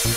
शहर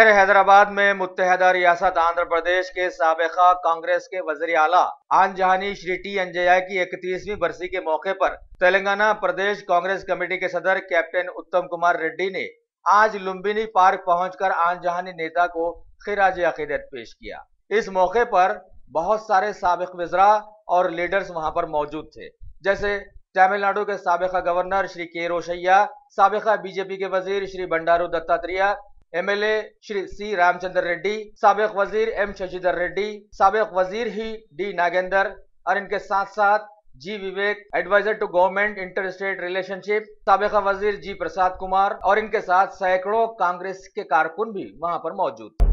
हैदराबाद में मुत्तहदा रियासत आंध्र प्रदेश के साबिका कांग्रेस के वज़ीर आला आन जहानी श्री टी अंजया की 31वीं बरसी के मौके पर तेलंगाना प्रदेश कांग्रेस कमेटी के सदर कैप्टन उत्तम कुमार रेड्डी ने आज लुम्बिनी पार्क पहुंचकर आन जहानी नेता को खिराज अकीदत पेश किया। इस मौके पर बहुत सारे साबिक वज़रा और लीडर्स वहां पर मौजूद थे, जैसे तमिलनाडु के साबिका गवर्नर श्री के रोशैया, साबिका बीजेपी के वजीर श्री बंडारू दत्तात्रेय, एमएलए श्री सी रामचंद्र रेड्डी, साबिक वजीर एम शशिधर रेड्डी, साबिक वजीर ही डी नागेंदर और इनके साथ साथ G Vivek, adviser to government inter state relationship, साबिका वजीर जी प्रसाद कुमार और इनके साथ सैकड़ों कांग्रेस के कारकुन भी वहां पर मौजूद थे।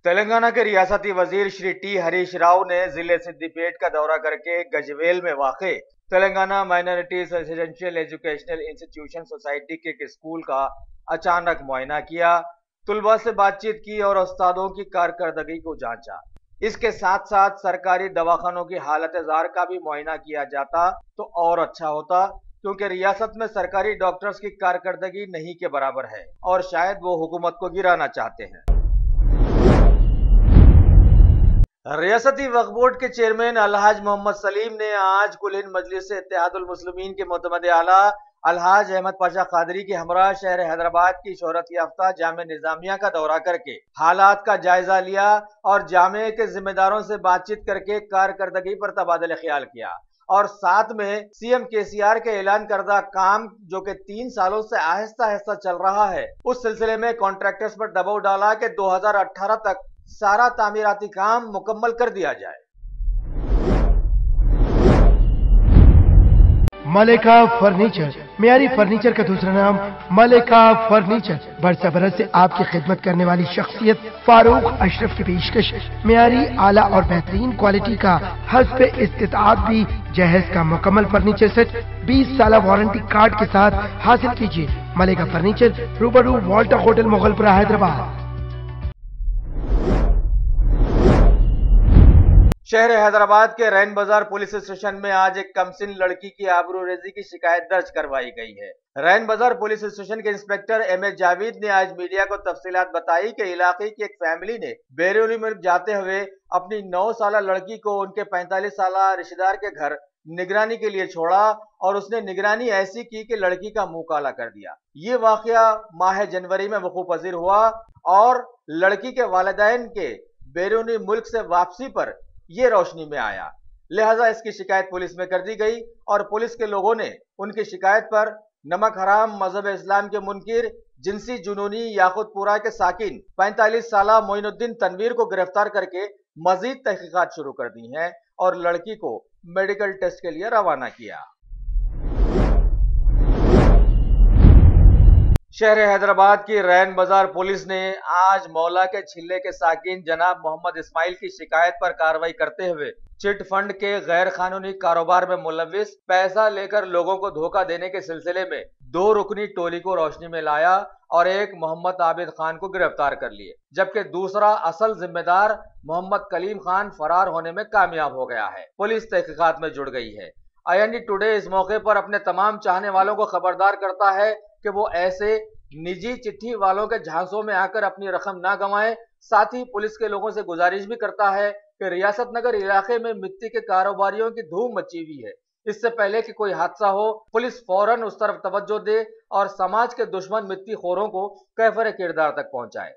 तेलंगाना के रियासती वजीर श्री टी हरीश राव ने जिले सिद्दीपेट का दौरा करके गजवेल में वाक़े Telangana minorities residential educational institution society के एक स्कूल का अचानक मुआयना किया, तुलबा से बातचीत की और उस्तादों की कारकर्दगी को जांचा। इसके साथ साथ सरकारी दवाखानों की हालत जार का भी मुआयना किया जाता तो और अच्छा होता, क्योंकि रियासत में सरकारी डॉक्टर्स की कारकर्दगी नहीं के बराबर है और शायद वो हुकूमत को गिराना चाहते हैं। रियासती वक्फ बोर्ड के चेयरमैन अलहाज मोहम्मद सलीम ने आज कुल हिंद मजलिस इत्तेहादुल मुस्लिमीन के मुतमद्दे आला अलहाज अहमद पाशा कादरी के हमरा शहर हैदराबाद की शोहरत याफ्ता जामे निजामिया का दौरा करके हालात का जायजा लिया और जामे के जिम्मेदारों से बातचीत करके कारकर्दगी पर तबादला ख्याल किया और साथ में सीएम केसीआर के ऐलान करदा काम जो कि 3 सालों से आहिस्ता आहिस्ता चल रहा है, उस सिलसिले में कॉन्ट्रैक्टर्स पर दबाव डाला कि 2018 तक सारा तामीराती काम मुकम्मल कर दिया जाए। मलिका फर्नीचर, मियारी फर्नीचर का दूसरा नाम मलिका फर्नीचर, बरसा बरस से आपकी खिदमत करने वाली शख्सियत फारूक अशरफ की पेशकश मियारी आला और बेहतरीन क्वालिटी का हस्ब इस्तिताअत भी जहेज का मुकम्मल फर्नीचर सेट 20 साल वारंटी कार्ड के साथ हासिल कीजिए। मलिका फर्नीचर, रूबरू वॉल्टर होटल मुगलपुरा हैदराबाद। शहर हैदराबाद के रैन बाजार पुलिस स्टेशन में आज एक कमसिन लड़की की आबरूरेजी की शिकायत दर्ज करवाई गई है। रैन बाजार पुलिस स्टेशन के इंस्पेक्टर एम.ए. जावेद ने आज मीडिया को तफसीलात बताई कि इलाके की एक फैमिली ने बैरूनी मुल्क जाते हुए अपनी 9 साल लड़की को उनके 45 साल रिश्तेदार के घर निगरानी के लिए छोड़ा और उसने निगरानी ऐसी की कि लड़की का मुंह काला कर दिया। ये वाकया माह जनवरी में वकूअ पजीर हुआ और लड़की के वालिदैन के बैरूनी मुल्क से वापसी पर ये रोशनी में आया, लिहाजा इसकी शिकायत पुलिस में कर दी गई और पुलिस के लोगों ने उनकी शिकायत पर नमक हराम मजहब इस्लाम के मुनकिर जिनसी जुनूनी याकुतपुरा के साकिन 45 साल मोइनुद्दीन तनवीर को गिरफ्तार करके मजीद तहकीकात शुरू कर दी हैं और लड़की को मेडिकल टेस्ट के लिए रवाना किया। शहर हैदराबाद की रैन बाजार पुलिस ने आज मौला के छिल्ले के साकिन जनाब मोहम्मद इस्माइल की शिकायत पर कार्रवाई करते हुए चिट फंड के गैर कानूनी कारोबार में मुलविस पैसा लेकर लोगों को धोखा देने के सिलसिले में 2 रुकनी टोली को रोशनी में लाया और एक मोहम्मद आबिद खान को गिरफ्तार कर लिए, जबकि दूसरा असल जिम्मेदार मोहम्मद कलीम खान फरार होने में कामयाब हो गया है। पुलिस तहकीकात में जुड़ गई है। IND टुडे इस मौके पर अपने तमाम चाहने वालों को खबरदार करता है कि वो ऐसे निजी चिट्ठी वालों के झांसों में आकर अपनी रकम ना गंवाएं। साथ ही पुलिस के लोगों से गुजारिश भी करता है कि रियासत नगर इलाके में मिट्टी के कारोबारियों की धूम मची हुई है। इससे पहले कि कोई हादसा हो, पुलिस फौरन उस तरफ तवज्जो दे और समाज के दुश्मन मिट्टी खोरों को कैफर किरदार तक पहुंचाए।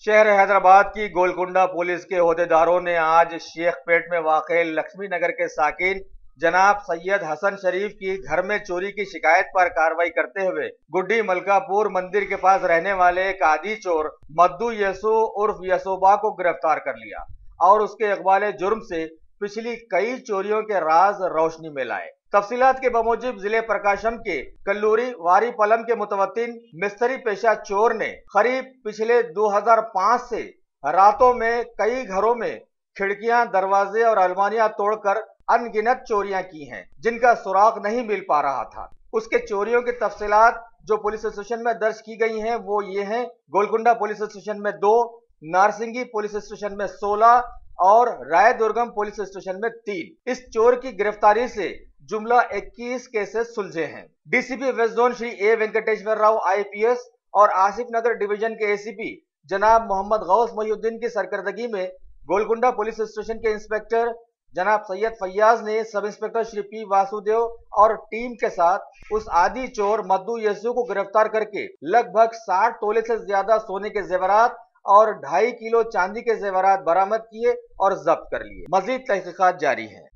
शहर हैदराबाद की गोलकुंडा पुलिस के ओहदेदारों ने आज शेखपेट में वाक़े लक्ष्मी नगर के साकिन जनाब सैयद हसन शरीफ की घर में चोरी की शिकायत पर कार्रवाई करते हुए गुड्डी मलकापुर मंदिर के पास रहने वाले एक आदी चोर मद्दू यसू उर्फ यसोबा को गिरफ्तार कर लिया और उसके इकबाल जुर्म से पिछली कई चोरियों के राज रोशनी में लाए। तफसीलात के बमूजिब जिले प्रकाशम के कल्लूरी वारी पलम के मुतवत्तिन मिस्त्री पेशा चोर ने करीब पिछले 2005 से रातों में कई घरों में खिड़कियां, दरवाजे और अलमारियां तोड़कर अनगिनत चोरियां की हैं, जिनका सुराग नहीं मिल पा रहा था। उसके चोरियों की तफसीलात जो पुलिस स्टेशन में दर्ज की गई हैं वो ये हैं: गोलकुंडा पुलिस स्टेशन में 2, नारसिंगी पुलिस स्टेशन में 16 और रायदुर्गम पुलिस स्टेशन में 3। इस चोर की गिरफ्तारी से जुमला 21 केसेस सुलझे हैं। डीसीपी वेस्ट जोन श्री ए वेंकटेश्वर राव आईपीएस और आसिफ नगर डिवीजन के एसीपी जनाब मोहम्मद गौस मोहिउद्दीन की सरकर्दगी में गोलकुंडा पुलिस स्टेशन के इंस्पेक्टर जनाब सैयद फैयाज ने sub inspector Shri P Vasudev और टीम के साथ उस आदि चोर मद्दू यसु को गिरफ्तार करके लगभग 60 तोले से ज्यादा सोने के जेवरात और 2.5 किलो चांदी के जेवरात बरामद किए और जब्त कर लिए। मजीद तहकीकात जारी है।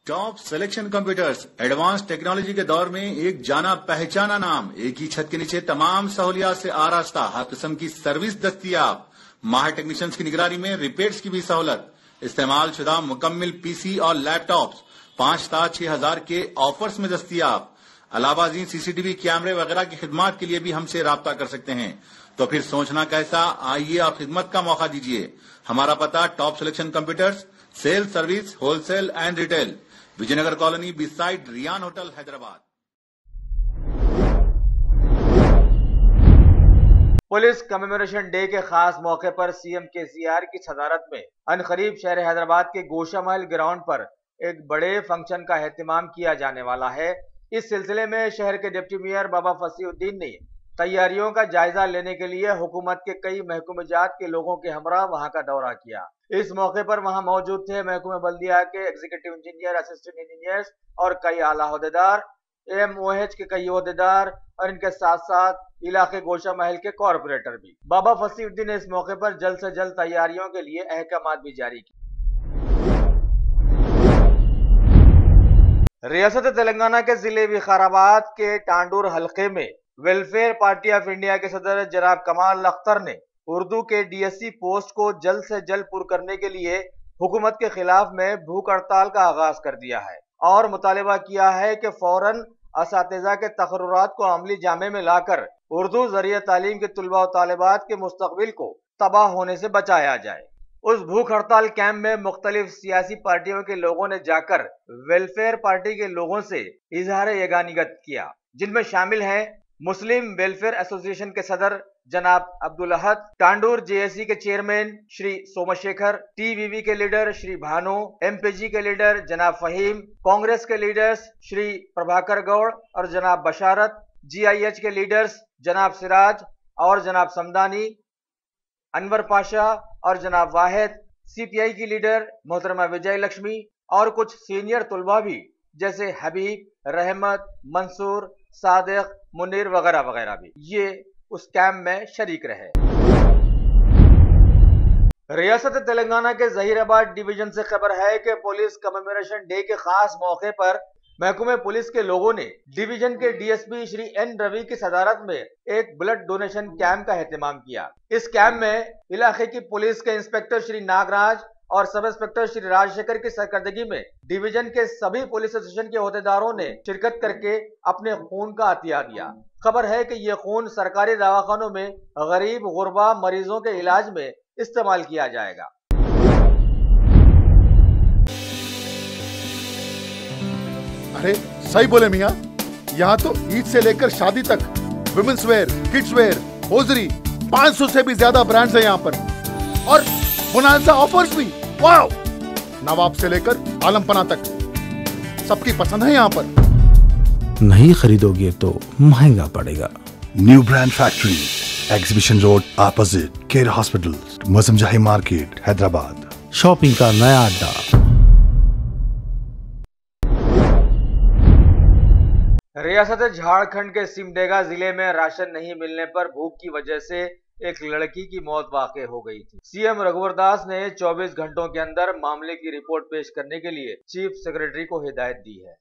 Top selection computers advance technology के दौर में एक जाना पहचाना नाम, एक ही छत के नीचे तमाम सहूलियात से आरास्ता, हर किस्म की सर्विस दस्तियाब, माहिर टेक्नीशियंस की निगरानी में रिपेयर्स की भी सहूलत, इस्तेमाल शुदा मुकम्मिल पीसी और लैपटॉप्स 5,6,000 के ऑफर्स में दस्तियाब। अलावा सीसीटीवी कैमरे वगैरह की खिदमत के लिए भी हमसे राब्ता कर सकते हैं। तो फिर सोचना कैसा, आइए और खिदमत का मौका दीजिए। हमारा पता top selection computers, sale service, wholesale and retail, Vijayanagar colony beside Ryan hotel, Hyderabad. Police commemoration day के खास मौके पर सीएम केसीआर की सदारत में अनकरीब शहर हैदराबाद के गोशा महल ग्राउंड पर एक बड़े फंक्शन का एहतमाम किया जाने वाला है। इस सिलसिले में शहर के डिप्टी मेयर बाबा फसीउद्दीन ने तैयारियों का जायजा लेने के लिए हुकूमत के कई महकूमजात के लोगों के हमरा वहां का दौरा किया। इस मौके पर वहां मौजूद थे महकूमा बल्दिया के एग्जीक्यूटिव इंजीनियर, असिस्टेंट इंजीनियर्स और कई आला ओहदेदार, एमओएच के कई ओहदेदार और इनके साथ साथ इलाके गोशा महल के कॉरपोरेटर भी। बाबा फसीउद्दीन ने इस मौके पर जल्द से जल्द तैयारियों के लिए अहकामात भी जारी किए। रियासत तेलंगाना के जिले विकाराबाद के टांडूर हलके में वेलफेयर पार्टी ऑफ इंडिया के सदर जनाब कमाल अख्तर ने उर्दू के डीएससी पोस्ट को जल्द से जल्द पुर करने के लिए हुकूमत के खिलाफ में भूख हड़ताल का आगाज कर दिया है और मुतालिबा किया है कि फौरन असातिज़ा के तकर्रुरात को अमली जामे में लाकर उर्दू जरिए तालीम के तुलबा और तालिबात के मुस्तकबिल को तबाह होने से बचाया जाए। उस भूख हड़ताल कैंप में मुख्तलिफ सियासी पार्टियों के लोगों ने जाकर वेलफेयर पार्टी के लोगों से इजहार यगानियत किया, जिनमें शामिल हैं मुस्लिम वेलफेयर एसोसिएशन के सदर जनाब अब्दुल अहद, टांडूर जेएसी के चेयरमैन श्री सोमशेखर, टीवीवी के लीडर श्री भानु, एमपीजी के लीडर जनाब फहीम, कांग्रेस के लीडर्स श्री प्रभाकर गौड़ और जनाब बशारत, जीआईएच के लीडर्स जनाब सिराज और जनाब समदानी, अनवर पाशा और जनाब वाहिद, सीपीआई की लीडर मोहतरमा विजय लक्ष्मी और कुछ सीनियर तुलबा भी जैसे हबीब, रहमत, मंसूर, सादिक, मुनीर वगैरह वगैरह भी ये उस कैंप में शरीक रहे। रियासत तेलंगाना के जहीराबाद डिवीजन से खबर है कि पुलिस कमेमोरेशन डे के खास मौके पर महकमे पुलिस के लोगों ने डिवीजन के डीएसपी श्री एन रवि की सदारत में एक ब्लड डोनेशन कैंप का एहतमाम किया। इस कैंप में इलाके की पुलिस के इंस्पेक्टर श्री नागराज और सब इंस्पेक्टर श्री राजशेखर की सरकर्दगी में डिवीजन के सभी पुलिस स्टेशन के ओहदेदारों ने शिरकत करके अपने खून का अतिया दिया। खबर है कि ये खून सरकारी दवाखानों में गरीब गुरबा मरीजों के इलाज में इस्तेमाल किया जाएगा। अरे सही बोले मियाँ, यहाँ तो ईद से लेकर शादी तक womens wear, kids wear, hosiery 500 से भी ज्यादा ब्रांड्स हैं यहाँ पर और बोनांजा ऑफर्स भी। वाओ! नवाब से लेकर आलमपना तक सबकी पसंद है यहाँ पर। नहीं खरीदोगे तो महंगा पड़ेगा। New brand factory, exhibition road opposite care hospital, Moazzam Jahi market, Hyderabad. Shopping का नया अड्डा। रियासत झारखंड के सिमडेगा जिले में राशन नहीं मिलने पर भूख की वजह से एक लड़की की मौत वाक़ई हो गई थी। सीएम रघुवर दास ने 24 घंटों के अंदर मामले की रिपोर्ट पेश करने के लिए चीफ सेक्रेटरी को हिदायत दी है।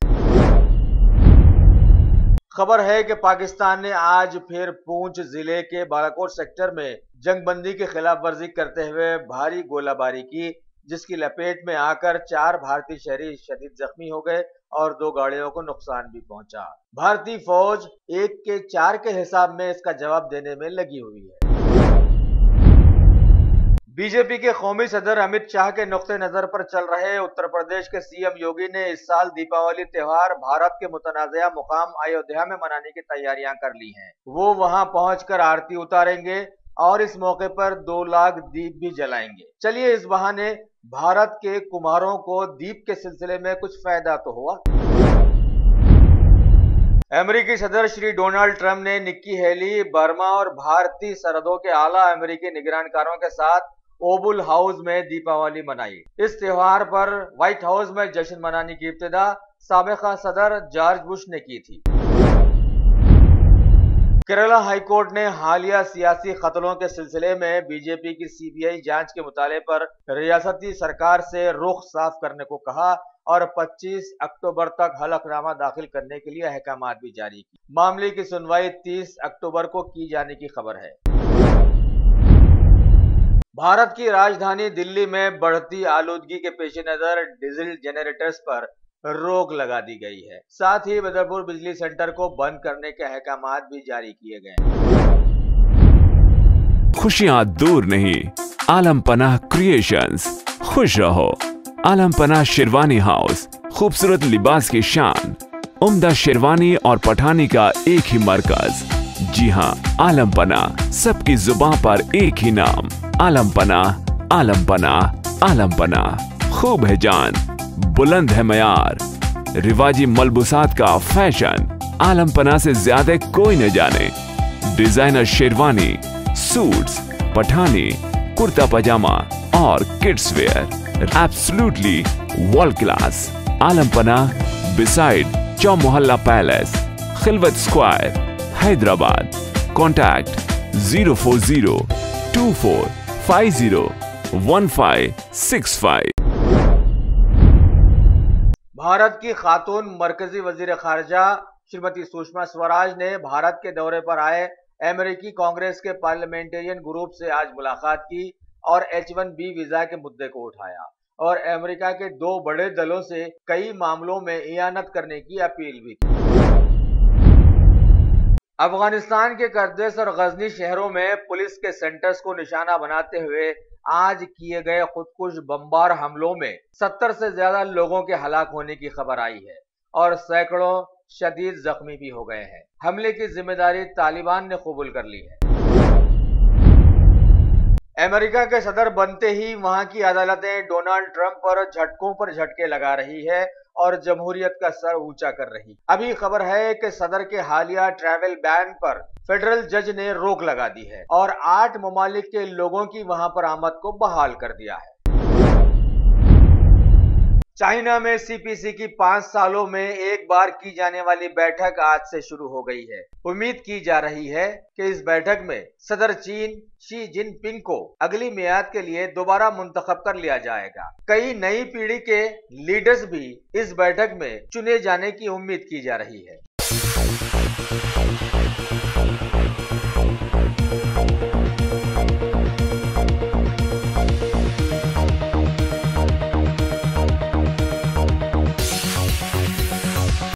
खबर है कि पाकिस्तान ने आज फिर पूंछ जिले के बालाकोट सेक्टर में जंगबंदी की खिलाफ वर्जी करते हुए भारी गोलाबारी की, जिसकी लपेट में आकर 4 भारतीय शहरी शदीद जख्मी हो गए और 2 गाड़ियों को नुकसान भी पहुंचा। भारतीय फौज 1 के 4 के हिसाब में इसका जवाब देने में लगी हुई है। बीजेपी के कौमी सदर अमित शाह के नुक्ते नजर पर चल रहे उत्तर प्रदेश के सीएम योगी ने इस साल दीपावली त्योहार भारत के मुतनाज़िया मुकाम अयोध्या में मनाने की तैयारियां कर ली हैं। वो वहां पहुंचकर आरती उतारेंगे और इस मौके पर 2 लाख दीप भी जलाएंगे। चलिए इस बहाने भारत के कुम्हारों को दीप के सिलसिले में कुछ फायदा तो हुआ। अमेरिकी सदर श्री डोनाल्ड ट्रंप ने निक्की हेली, बर्मा और भारतीय सरहदों के आला अमेरिकी निगरानकारों के साथ ओवल हाउस में दीपावली मनाई। इस त्योहार पर व्हाइट हाउस में जश्न मनाने की इब्तिदा साबिका सदर जॉर्ज बुश ने की थी। केरला हाईकोर्ट ने हालिया सियासी कत्लों के सिलसिले में बीजेपी की सीबीआई जांच के मुताले पर रियासती सरकार से रुख साफ करने को कहा और 25 अक्टूबर तक हलफनामा दाखिल करने के लिए अहकामात भी जारी की। मामले की सुनवाई 30 अक्टूबर को की जाने की खबर है। भारत की राजधानी दिल्ली में बढ़ती आलूदगी के पेश नजर डीजल जनरेटर्स पर रोक लगा दी गई है। साथ ही बदरपुर बिजली सेंटर को बंद करने के अहकामात भी जारी किए गए। खुशियां दूर नहीं, आलम पनाह क्रिएशंस। खुश रहो। आलम पनाह शेरवानी हाउस, खूबसूरत लिबास की शान, उम्दा शेरवानी और पठानी का एक ही मरकज। जी हाँ, आलम पनाह, सबकी जुबान पर एक ही नाम, आलम पनाह, आलम पनाह, आलम पनाह। खूब है जान, बुलंद है मयार, रिवाजी मलबूसात का फैशन, आलम पनाह से ज्यादा कोई न जाने। Designer sherwani, suits, pathani, kurta pyjama और kids wear, absolutely world class. Alam Panah beside Chow Mohalla palace, Khilwat square, Hyderabad. Contact 04024501565। Bharat की खातून मरकजी वजीर खारजा श्रीमती सुषमा स्वराज ने भारत के दौरे पर आए अमेरिकी कांग्रेस के पार्लियामेंटेरियन ग्रुप से आज मुलाकात की और H1B वीजा के मुद्दे को उठाया और अमेरिका के 2 बड़े दलों से कई मामलों में इयानत करने की अपील भी की। अफगानिस्तान के करदिस और गजनी शहरों में पुलिस के सेंटर्स को निशाना बनाते हुए आज किए गए खुदकुश बमबार हमलों में 70 से ज्यादा लोगों के हलाक होने की खबर आई है और सैकड़ों शदीद जख्मी भी हो गए हैं। हमले की जिम्मेदारी तालिबान ने कबूल कर ली है। अमेरिका के सदर बनते ही वहां की अदालतें डोनाल्ड ट्रंप पर झटके लगा रही है और जमहूरियत का सर ऊंचा कर रही। अभी खबर है कि सदर के हालिया ट्रैवल बैन पर फेडरल जज ने रोक लगा दी है और 8 ममालिक के लोगों की वहां पर आमद को बहाल कर दिया है। चाइना में सीपीसी की 5 सालों में एक बार की जाने वाली बैठक आज से शुरू हो गई है। उम्मीद की जा रही है कि इस बैठक में सदर चीन शी जिनपिंग को अगली मियाद के लिए दोबारा मुंतखब कर लिया जाएगा। कई नई पीढ़ी के लीडर्स भी इस बैठक में चुने जाने की उम्मीद की जा रही है।